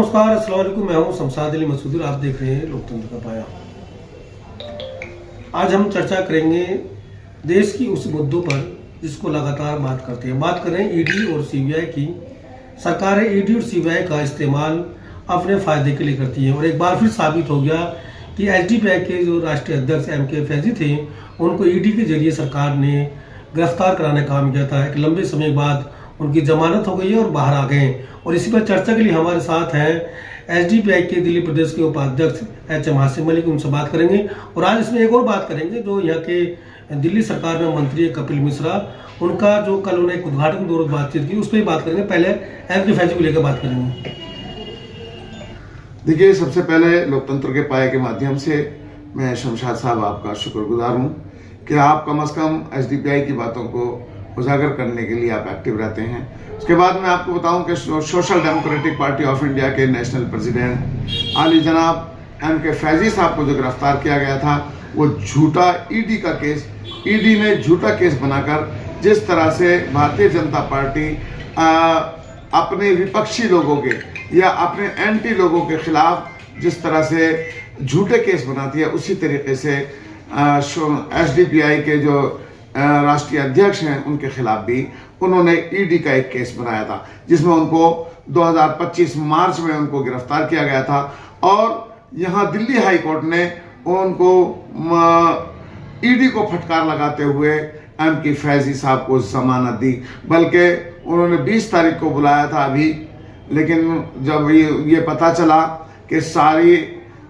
नमस्कार, अस्सलाम वालेकुम। मैं हूं शमशाद अली मसूद और आप देख रहे हैं लोकतंत्र का पाया। आज हम चर्चा करेंगे देश की उस मुद्दों पर जिसको लगातार बात करते हैं। बात करें ईडी और सीबीआई की। सरकारें ईडी और सीबीआई का इस्तेमाल अपने फायदे के लिए करती हैं और एक बार फिर साबित हो गया कि एसडीपीआई के जो राष्ट्रीय अध्यक्ष एमके फैजी थे, उनको ईडी के जरिए सरकार ने गिरफ्तार कराने का काम किया था। एक लंबे समय बाद उनकी जमानत हो गई है और बाहर आ गए। और इसी पर चर्चा के लिए हमारे साथ हैं एसडीपीआई के दिल्ली प्रदेश के उपाध्यक्ष एचएम हासिम मलिक। उनसे बात करेंगे और आज इसमें एक और बात करेंगे जो यहाँ के दिल्ली सरकार में मंत्री है कपिल मिश्रा, उनका जो कल उन्होंने एक उद्घाटन दौरान बातचीत की, उस पर ही बात करेंगे। पहले एमके फैजी को लेकर बात करेंगे। देखिए, सबसे पहले लोकतंत्र के पाए के माध्यम से मैं शमशाद साहब आपका शुक्रगुजार हूँ कि आप कम से कम एसडीपीआई की बातों को उजागर करने के लिए आप एक्टिव रहते हैं। उसके बाद मैं आपको बताऊं कि social democratic party of India के नेशनल प्रेसिडेंट आली जनाब एमके फैजी साहब को जो गिरफ्तार किया गया था, वो झूठा ईडी का केस, ईडी ने झूठा केस बनाकर जिस तरह से भारतीय जनता पार्टी अपने विपक्षी लोगों के या अपने एंटी लोगों के खिलाफ जिस तरह से झूठे केस बनाती है, उसी तरीके से एसडीपीआई के जो राष्ट्रीय अध्यक्ष हैं उनके खिलाफ भी उन्होंने ईडी का एक केस बनाया था, जिसमें उनको 2025 मार्च में उनको गिरफ्तार किया गया था। और यहाँ दिल्ली हाई कोर्ट ने उनको ईडी को फटकार लगाते हुए एमके फैजी साहब को जमानत दी, बल्कि उन्होंने 20 तारीख को बुलाया था अभी। लेकिन जब ये पता चला कि सारी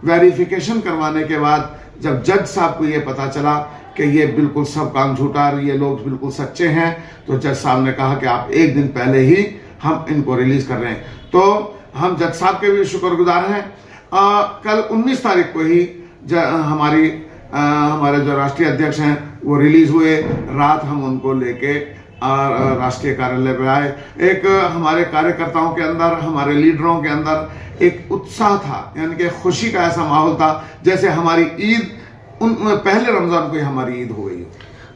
वेरिफिकेशन करवाने के बाद जब जज साहब को ये पता चला कि ये बिल्कुल सब काम झूठा और ये लोग बिल्कुल सच्चे हैं, तो जज साहब ने कहा कि आप एक दिन पहले ही हम इनको रिलीज कर रहे हैं। तो हम जज साहब के भी शुक्रगुजार हैं। कल 19 तारीख को ही हमारे जो राष्ट्रीय अध्यक्ष हैं वो रिलीज हुए। रात हम उनको लेके राष्ट्रीय कार्यालय पे आए। एक हमारे कार्यकर्ताओं के अंदर, हमारे लीडरों के अंदर एक उत्साह था, यानी कि खुशी का ऐसा माहौल था जैसे हमारी ईद पहले रमजान को ही हमारी ईद हो गई।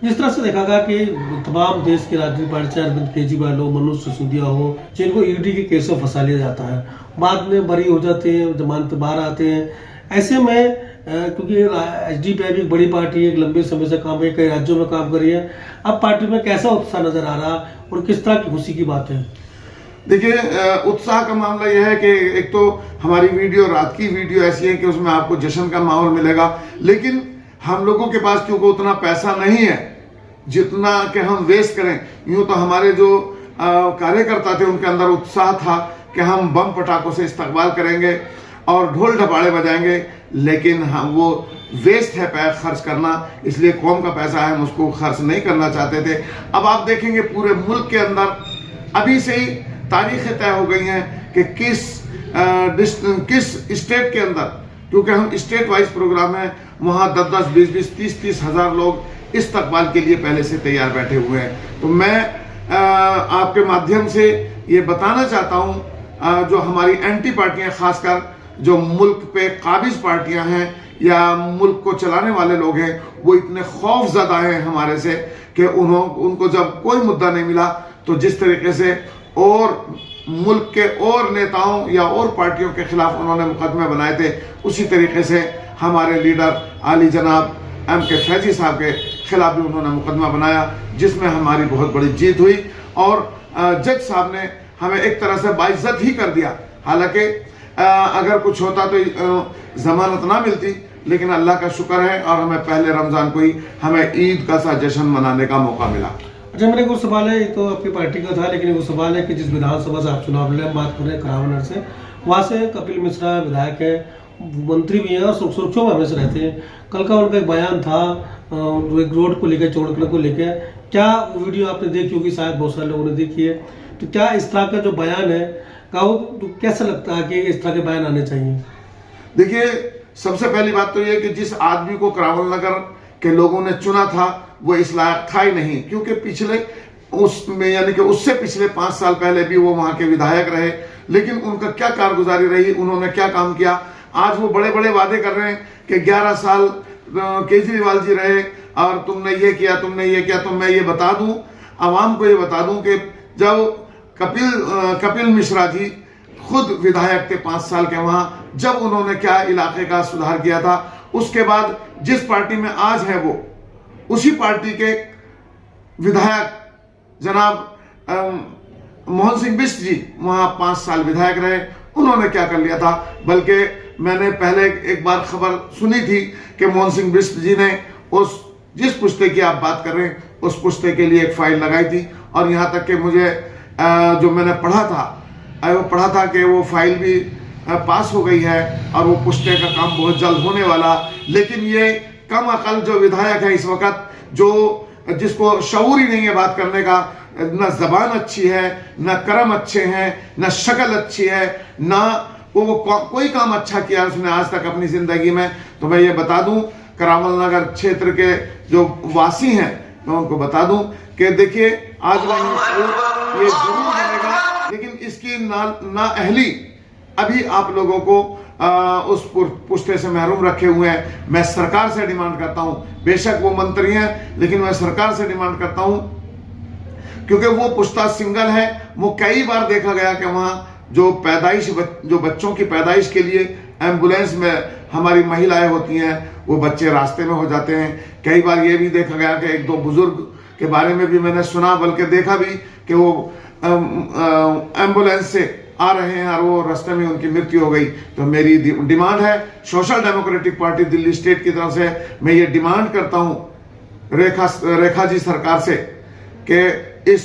जिस तरह से देखा गया कि तमाम देश के राजनीतिक पार्टी, अरविंद केजरीवाल हो, मनोज सिसोदिया हो, जिनको ईडी के केस में फंसा लिया जाता है, बाद में बरी हो जाते हैं, जमानत बाहर आते हैं। ऐसे में क्योंकि एसडीपीआई भी एक बड़ी पार्टी है, एक लंबे समय से काम है, कई राज्यों में काम कर रही है, अब पार्टी में कैसा उत्साह नजर आ रहा और किस तरह की खुशी की बात है? देखिए, उत्साह का मामला यह है कि एक तो हमारी वीडियो, रात की वीडियो ऐसी है कि उसमें आपको जश्न का माहौल मिलेगा, लेकिन हम लोगों के पास क्योंकि उतना पैसा नहीं है जितना कि हम वेस्ट करें। यूं तो हमारे जो कार्यकर्ता थे उनके अंदर उत्साह था कि हम बम पटाखों से इस्तकबाल करेंगे और ढोल ढपाड़े बजाएंगे, लेकिन हम वो वेस्ट है पैसा खर्च करना, इसलिए कौम का पैसा है, हम उसको खर्च नहीं करना चाहते थे। अब आप देखेंगे पूरे मुल्क के अंदर अभी से ही तारीखें तय हो गई हैं कि किस स्टेट के अंदर, क्योंकि हम स्टेट वाइज प्रोग्राम है, वहाँ 10-10, 20-20, 30-30 हज़ार लोग इस्तकबाल के लिए पहले से तैयार बैठे हुए हैं। तो मैं आपके माध्यम से ये बताना चाहता हूँ, जो हमारी एंटी पार्टियाँ, खासकर जो मुल्क पे काबिज पार्टियाँ हैं या मुल्क को चलाने वाले लोग हैं, वो इतने खौफज़दा हैं हमारे से कि उनको जब कोई मुद्दा नहीं मिला तो जिस तरीके से और मुल्क के और नेताओं या और पार्टियों के खिलाफ उन्होंने मुकदमे बनाए थे, उसी तरीके से हमारे लीडर आली जनाब एमके फैजी साहब के खिलाफ भी उन्होंने मुकदमा बनाया, जिसमें हमारी बहुत बड़ी जीत हुई और जज साहब ने हमें एक तरह से बाइज्जत ही कर दिया। हालांकि अगर कुछ होता तो जमानत ना मिलती, लेकिन अल्लाह का शुक्र है और हमें पहले रमजान को ही हमें ईद का सा जश्न मनाने का मौका मिला। अच्छा, मेरे को सवाल है, तो आपकी पार्टी का था, लेकिन वो सवाल है कि जिस विधानसभा से आप चुनाव लड़े, बात कर रहे हैं करावनगर से, वहाँ से कपिल मिश्रा विधायक है, मंत्री भी हैं और सुर्खियों में हमेशा रहते हैं। कल का उनका एक बयान था एक रोड को लेकर, चौड़कला को लेकर, क्या वीडियो आपने देखी होगी, शायद बहुत सारे लोगों ने देखी है, तो क्या इस तरह का जो बयान है तो कैसा लगता है कि इस तरह के बयान आने चाहिए? देखिए, सबसे पहली बात तो ये कि जिस आदमी को करावल नगर के लोगों ने चुना था वो इस लायक था ही नहीं, क्योंकि पिछले उसमें यानी कि उससे पिछले 5 साल पहले भी वो वहां के विधायक रहे, लेकिन उनका क्या कारगुजारी रही, उन्होंने क्या काम किया। आज वो बड़े बड़े वादे कर रहे हैं कि 11 साल केजरीवाल जी रहे और तुमने ये किया, तुमने ये किया। तो मैं ये बता दूं, आवाम को ये बता दूं कि जब कपिल मिश्रा जी खुद विधायक थे 5 साल के वहां, जब उन्होंने क्या इलाके का सुधार किया था। उसके बाद जिस पार्टी में आज है वो उसी पार्टी के विधायक जनाब मोहन सिंह बिष्ट जी वहां 5 साल विधायक रहे। उन्होंने क्या कर लिया था, बल्कि मैंने पहले एक बार खबर सुनी थी कि मोहन सिंह बिष्ट जी ने उस जिस पुश्ते की आप बात कर रहे हैं उस पुश्ते के लिए एक फाइल लगाई थी, और यहां तक कि मुझे जो मैंने पढ़ा था कि वो फाइल भी पास हो गई है और वो पुश्ते का काम बहुत जल्द होने वाला। लेकिन ये कम अकल जो विधायक है इस वक्त, जो जिसको शऊर ही नहीं है बात करने का, न जबान अच्छी है, न कर्म अच्छे हैं, न शक्ल अच्छी है, न वो कोई काम अच्छा किया उसने आज तक अपनी जिंदगी में। तो मैं ये बता दूं, करावल नगर क्षेत्र के जो वासी हैं मैं उनको बता दूं कि देखिए आज ये जरूर बनेगा, लेकिन इसकी नाअहली अभी आप लोगों को उस पुश्ते से महरूम रखे हुए हैं। मैं सरकार से डिमांड करता हूं, बेशक वो मंत्री हैं, लेकिन मैं सरकार से डिमांड करता हूं, क्योंकि वो पुश्ता सिंगल है। वो कई बार देखा गया कि वहां जो बच्चों की पैदाइश के लिए एम्बुलेंस में हमारी महिलाएं होती हैं, वो बच्चे रास्ते में हो जाते हैं। कई बार ये भी देखा गया कि 1-2 बुजुर्ग के बारे में भी मैंने सुना, बल्कि देखा भी कि वो एम्बुलेंस से आ रहे हैं और वो रास्ते में उनकी मृत्यु हो गई। तो मेरी डिमांड है social democratic party Delhi state की तरफ से, मैं ये डिमांड करता हूं रेखा जी सरकार से कि इस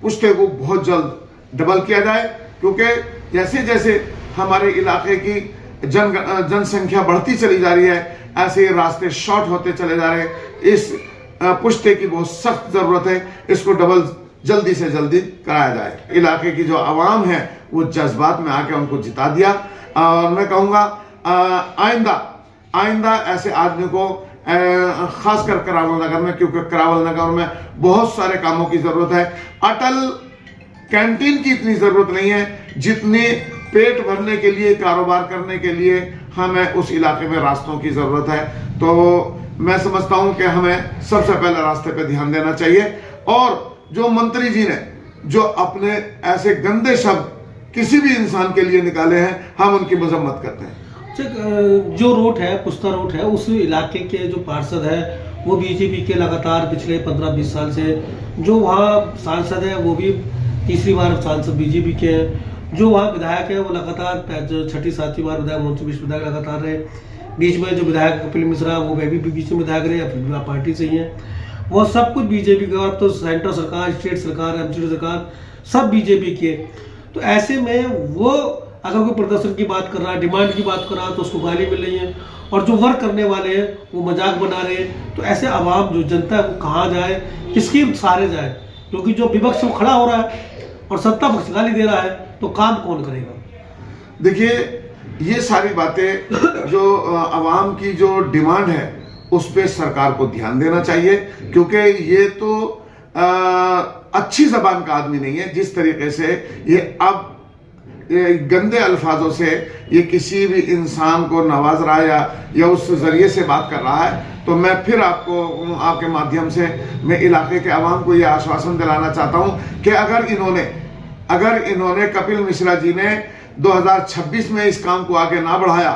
पुश्ते को बहुत जल्द डबल किया जाए, क्योंकि जैसे जैसे हमारे इलाके की जनसंख्या बढ़ती चली जा रही है, ऐसे रास्ते शॉर्ट होते चले जा रहे हैं। इस पुश्ते की बहुत सख्त जरूरत है, इसको डबल जल्दी से जल्दी कराया जाए। इलाके की जो आवाम है वो जज्बात में आके उनको जिता दिया, और मैं कहूँगा आइंदा ऐसे आदमी को खासकर करावल नगर में, क्योंकि करावल नगर में बहुत सारे कामों की जरूरत है। अटल कैंटीन की इतनी जरूरत नहीं है जितनी पेट भरने के लिए, कारोबार करने के लिए हमें उस इलाके में रास्तों की जरूरत है। तो मैं समझता हूं कि हमें सबसे पहले रास्ते पे ध्यान देना चाहिए, और जो मंत्री जी ने जो अपने ऐसे गंदे शब्द किसी भी इंसान के लिए निकाले हैं, हम उनकी मजम्मत करते हैं। जो रूट है, पुश्ता रूट है, उस इलाके के जो पार्षद है वो बीजेपी के लगातार पिछले 15-20 साल से, जो वहाँ सांसद है वो भी तीसरी बार सांसद बीजेपी के हैं, जो वहाँ विधायक है वो लगातार 6ठी-7वीं बार विधायक मोहन सिंह बिष्ट विधायक लगातार रहे। बीच में जो विधायक कपिल मिश्रा वो भी बीच में विधायक रहे, अपनी पार्टी से ही है, वो सब कुछ बीजेपी का। अब तो सेंटर सरकार, स्टेट सरकार, एमसीडी सरकार सब बीजेपी के। तो ऐसे में वो अगर कोई प्रदर्शन की बात कर रहा है, डिमांड की बात कर रहा है, तो उसको गाली मिल रही है, और जो वर्क करने वाले हैं वो मजाक बना रहे हैं। तो ऐसे आवाम जो जनता है वो कहाँ जाए, किसकी सहारे जाए, क्योंकि जो विपक्ष वो खड़ा हो रहा है और सत्ता पक्ष गाली दे रहा है, तो काम कौन करेगा। देखिए ये सारी बातें जो आवाम की जो डिमांड है उस पर सरकार को ध्यान देना चाहिए, क्योंकि ये तो अच्छी जबान का आदमी नहीं है। जिस तरीके से ये गंदे अल्फाजों से ये किसी भी इंसान को नवाज रहा है या उस जरिए से बात कर रहा है, तो मैं फिर आपके माध्यम से मैं इलाके के अवाम को ये आश्वासन दिलाना चाहता हूं कि अगर इन्होंने कपिल मिश्रा जी ने 2026 में इस काम को आगे ना बढ़ाया,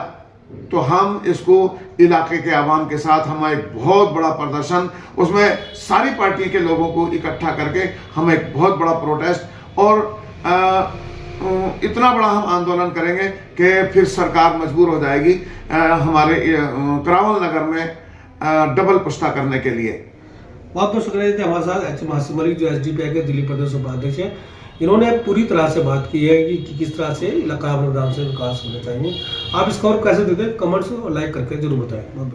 तो हम इसको इलाके के अवाम के साथ हम एक बहुत बड़ा प्रदर्शन, उसमें सारी पार्टी के लोगों को इकट्ठा करके हम एक बहुत बड़ा प्रोटेस्ट और इतना बड़ा हम आंदोलन करेंगे कि फिर सरकार मजबूर हो जाएगी हमारे करावल नगर में डबल पुश्ता करने के लिए। बहुत बहुत शुक्रिया थे हमारे साथ एच महासिम मलिक, जो एसडीपीआई के दिल्ली प्रदेश उपाध्यक्ष हैं। इन्होंने पूरी तरह से बात की है कि किस तरह से इलाका विधान से विकास होना चाहिए। आप इसका और कैसे देते हैं, कमेंट्स और लाइक करके जरूर बताएं।